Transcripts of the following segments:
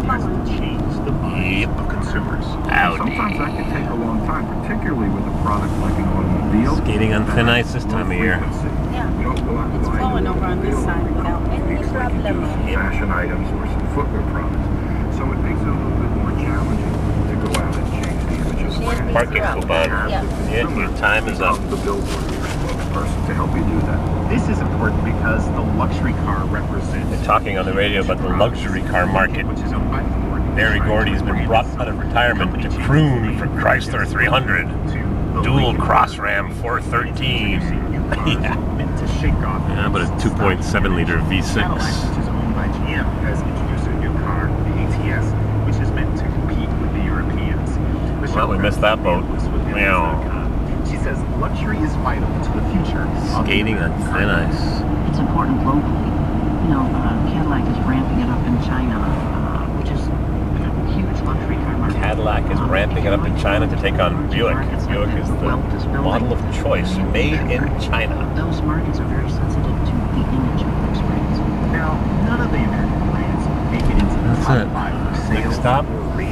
has changed the minds of consumers. Sometimes that can take a long time, particularly with a product like an automobile. Skating on thin ice this time of year. Yeah, it's flowing over on this side without any problem. Fashion items or some footwear products. So it makes it a little bit more challenging to go out and change the images. Parking coupon. Yeah. Yeah, your time is up. The billboard or spokesperson to help you do that. This is important because the luxury car represents. They're talking on the radio about the luxury car market. Which is owned by Ford. Barry Gordy's been brought out of retirement to croon for Chrysler 300. Dual Cross Ram 413. Yeah. But a 2.7 liter V6. Cadillac, which is owned by GM, has introduced a new car, the ATS, which is meant to compete with the Europeans. Well, we missed that boat. Meow. She says luxury is vital to the future. Skating on thin ice. It's important globally. You know, Cadillac is ramping it up in China, which is a huge luxury car market. Cadillac is ramping it up in China to take on Buick. Buick is the model of choice, made in China. Those markets are very sensitive to the image of those brands. Now, none of the American brands make it into the top 5 of sales. Next stop,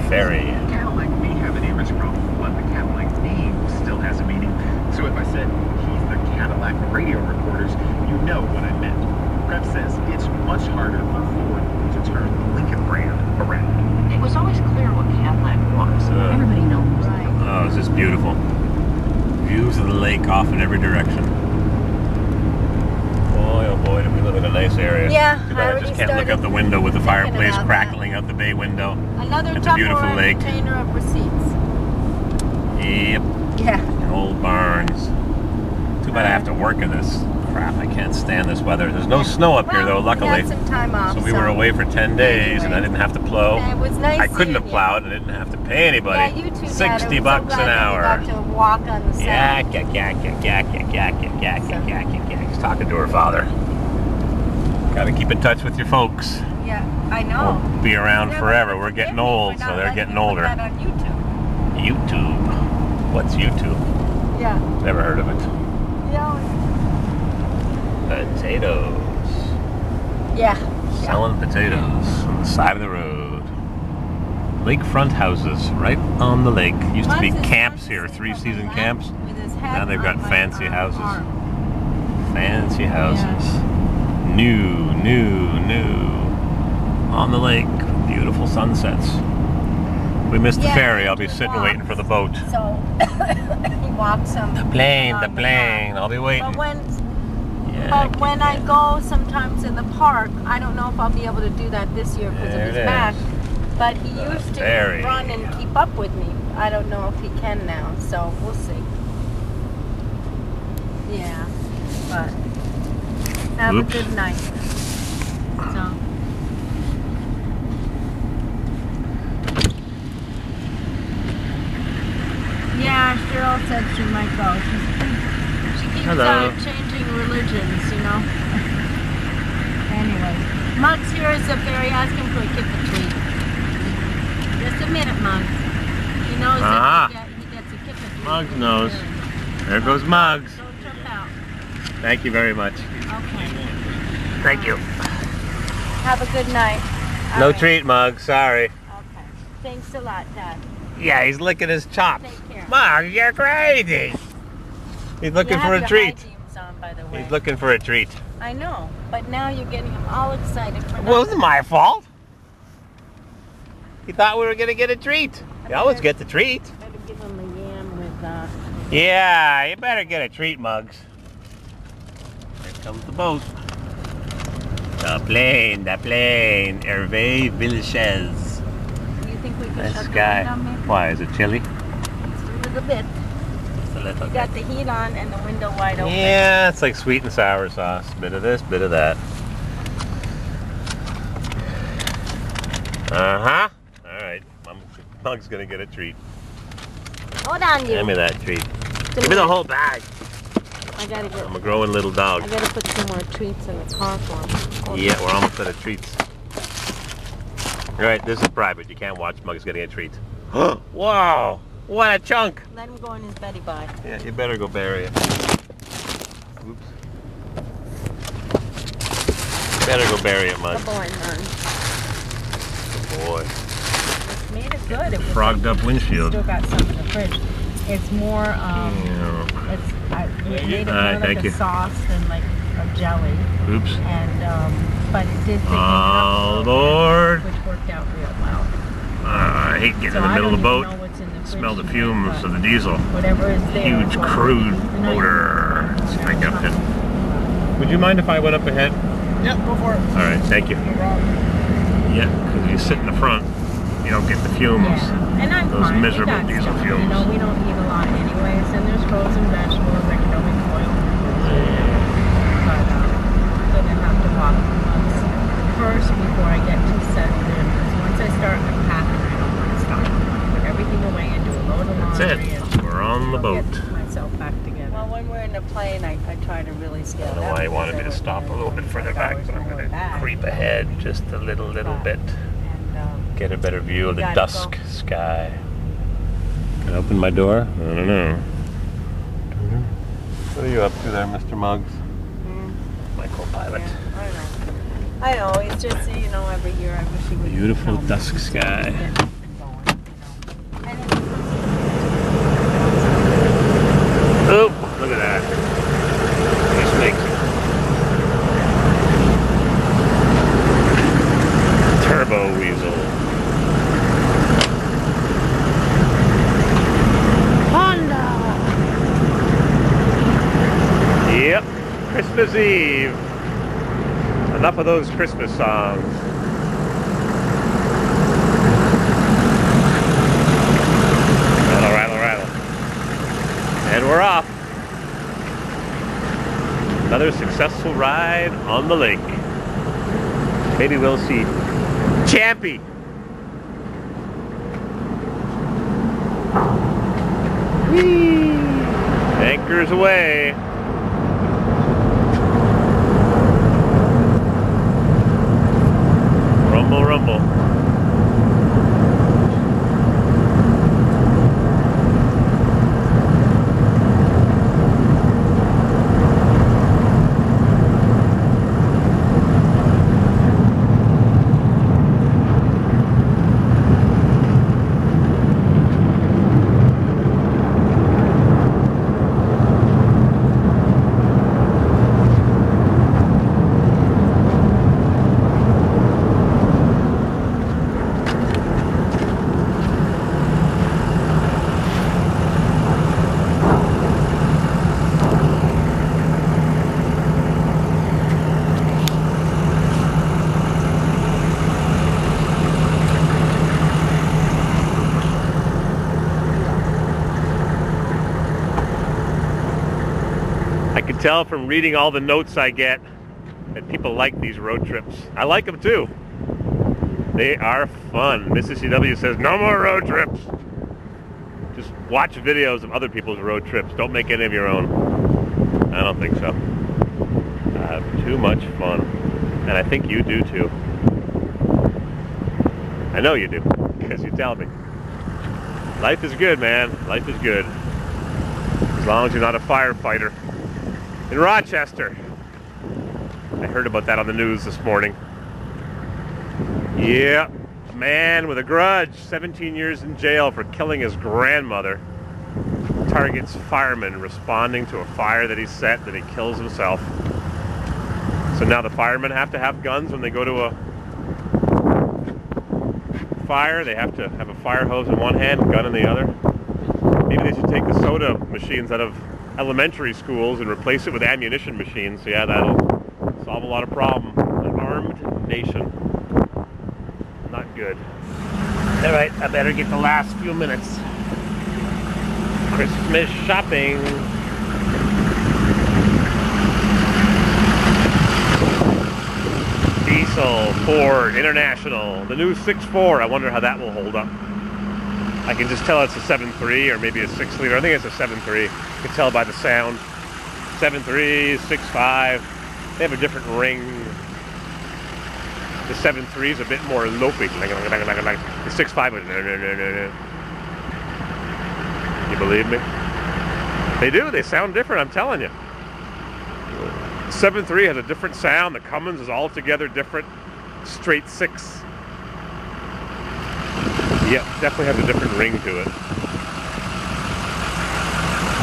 Ferry. Cadillac may have an image problem, but the Cadillac name still has a meaning. So if I said, he's the Cadillac radio reporters, you know what I meant. Rev says it's much harder for Ford to turn the Lincoln brand around. It was always clear what Cadillac was. Everybody knows. Right. Oh, it's just beautiful. Views of the lake off in every direction. Boy, oh boy, do we live in a nice area. Yeah, Too bad I just can't look out the window with the fireplace about crackling out the bay window. Another It's a beautiful Tupperware lake. container of receipts. Yep. Yeah. Old barns. Too bad I have to work in this. Crap, I can't stand this weather. There's no snow up here though, luckily. We had some time off. So we were away for 10 days and I didn't have to plow. Yeah, it was nice. I couldn't have seeing plowed and I didn't have to pay anybody. Yeah, you too, 60 bucks an hour. Got to walk on the Yak, side. yak, yak, yak, yak, yak, yak, yak, yak, yak, yak, yak, yak. He's talking to her father. Gotta keep in touch with your folks. Yeah, I know. We'll be around Yeah, forever. but We're getting forgive me old, for so not they're letting getting you put older. that on YouTube. YouTube? What's YouTube? Yeah. Never heard of it. Yeah. Potatoes. Yeah. Selling potatoes on the side of the road. Lakefront houses right on the lake. Used to be camps here, 3-season camps. Now they've got fancy houses. Fancy houses. New. On the lake. Beautiful sunsets. We missed the ferry. I'll be sitting waiting for the boat. So he walks some. The plane. I'll be waiting. But when I go sometimes in the park, I don't know if I'll be able to do that this year because of his back. But he used to run and keep up with me. I don't know if he can now, so we'll see. Yeah, but have a good night. So. Yeah, Cheryl said she might go. She keeps changing religions, you know. Anyway, Muggs here is up there. Ask him for a kick or treat. Just a minute, Muggs. He knows that he gets a kick or treat. Muggs knows. There goes Muggs. Don't jump out. Thank you very much. Okay. Thank you. Have a good night. No treat, Muggs. Sorry. Okay. Thanks a lot, Dad. Yeah, he's licking his chops. Take care. Muggs, you're crazy. He's looking for a treat. On, by the way. He's looking for a treat. I know, but now you're getting him all excited for Well, it wasn't my fault. He thought we were going to get a treat. You always get the treat. Better give him a yam with, Yeah, you better get a treat, Muggs. Here comes the boat. The plane. Hervé Villachez. Do you think we can This shut the guy. window, maybe? Why, is it chilly? Just a little bit. Just a little You got the heat on and the window wide open. Yeah, it's like sweet and sour sauce. Bit of this, bit of that. Uh-huh. Alright. Mug's gonna get a treat. Hold on, you. Give me that treat. Give me the whole bag. I gotta get. I'm a growing little dog. I gotta put some more treats in the car for him. Yeah, we're almost out of treats. Alright, this is private. You can't watch Mug's getting a treat. Wow! What a chunk! Let him go in his Betty Bye. Yeah, you better go bury it. Oops. Better go bury it, Mug. Good boy, man. Good boy. It's made it good. It was Frogged up windshield. Still got some in the fridge. It's more, we made it more like a sauce than like a jelly. Oops. And, but it did thicken Oh, up, Lord. which worked out real well. I hate getting in the middle of the boat. Smell the fumes of the diesel. Whatever is there. Huge crude motor. Strike up it. Would you mind if I went up ahead? Yeah, go for it. All right, thank you. Yeah, because if you sit in the front, you don't get the fumes. Yeah. And I'm Those fine. miserable diesel stuff. fumes. You know, we don't eat a lot anyways, and there's frozen vegetables that can only boil. But I'm gonna have to walk months first before I get too settled in. Because once I start unpacking, I don't want to stop. Put everything away and do a load of laundry. That's it. We're on the boat. Get myself back together. Well, when we're in a plane, I try to really scale I don't know why he wanted me to stop a little bit further back, but I'm going to creep ahead just a little bit. And, get a better view of the dusk sky. Can I open my door? I don't know. What are you up to there, Mr. Muggs? My co-pilot. Yeah, I know. It's just, you know, every year I wish he would. Beautiful dusk sky. Oh, look at that. Nice mix. Turbo weasel. Yep, Christmas Eve. Enough of those Christmas songs. Rattle, rattle, rattle. And we're off. Another successful ride on the lake. Maybe we'll see Champy. Whee! Anchors away. Rumble, rumble. I can tell from reading all the notes I get that people like these road trips. I like them too. They are fun. Mrs. CW says, no more road trips. Just watch videos of other people's road trips. Don't make any of your own. I don't think so. I have too much fun. And I think you do too. I know you do, because you tell me. Life is good, man. Life is good. As long as you're not a firefighter. In Rochester. I heard about that on the news this morning. Yeah, a man with a grudge, 17 years in jail for killing his grandmother. Targets firemen responding to a fire that he set, that he kills himself. So now the firemen have to have guns when they go to a fire. They have to have a fire hose in one hand, gun in the other. Maybe they should take the soda machines out of elementary schools and replace it with ammunition machines. So yeah, that'll solve a lot of problems. An armed nation. Not good. All right, I better get the last few minutes. Christmas shopping. Diesel, Ford, International, the new 6.4. I wonder how that will hold up. I can just tell it's a 7.3 or maybe a 6 liter. I think it's a 7.3. You can tell by the sound. 7.3, 6.5. They have a different ring. The 7.3 is a bit more lopey. The 6.5 was... You believe me? They do. They sound different, I'm telling you. 7.3 has a different sound. The Cummins is altogether different. Straight 6. Yep, definitely has a different ring to it.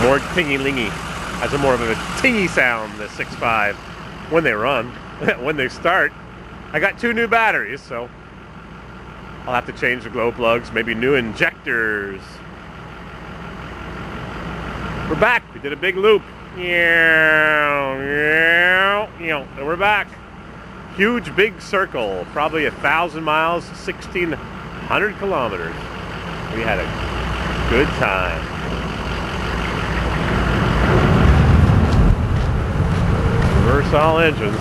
More tingy-lingy. Has a more of a tingy sound, the 6.5, when they run. When they start. I got 2 new batteries, so I'll have to change the glow plugs, maybe new injectors. We're back. We did a big loop. And we're back. Huge big circle, probably 1,000 miles, 1,600 kilometers. We had a good time. Reverse all engines.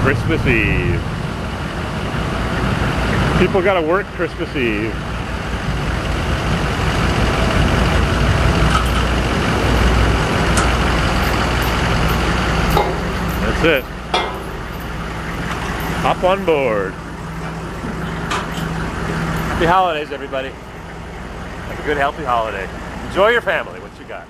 Christmas Eve. People gotta work Christmas Eve. That's it. Hop on board. Happy holidays, everybody. Have a good, healthy holiday. Enjoy your family, what you got.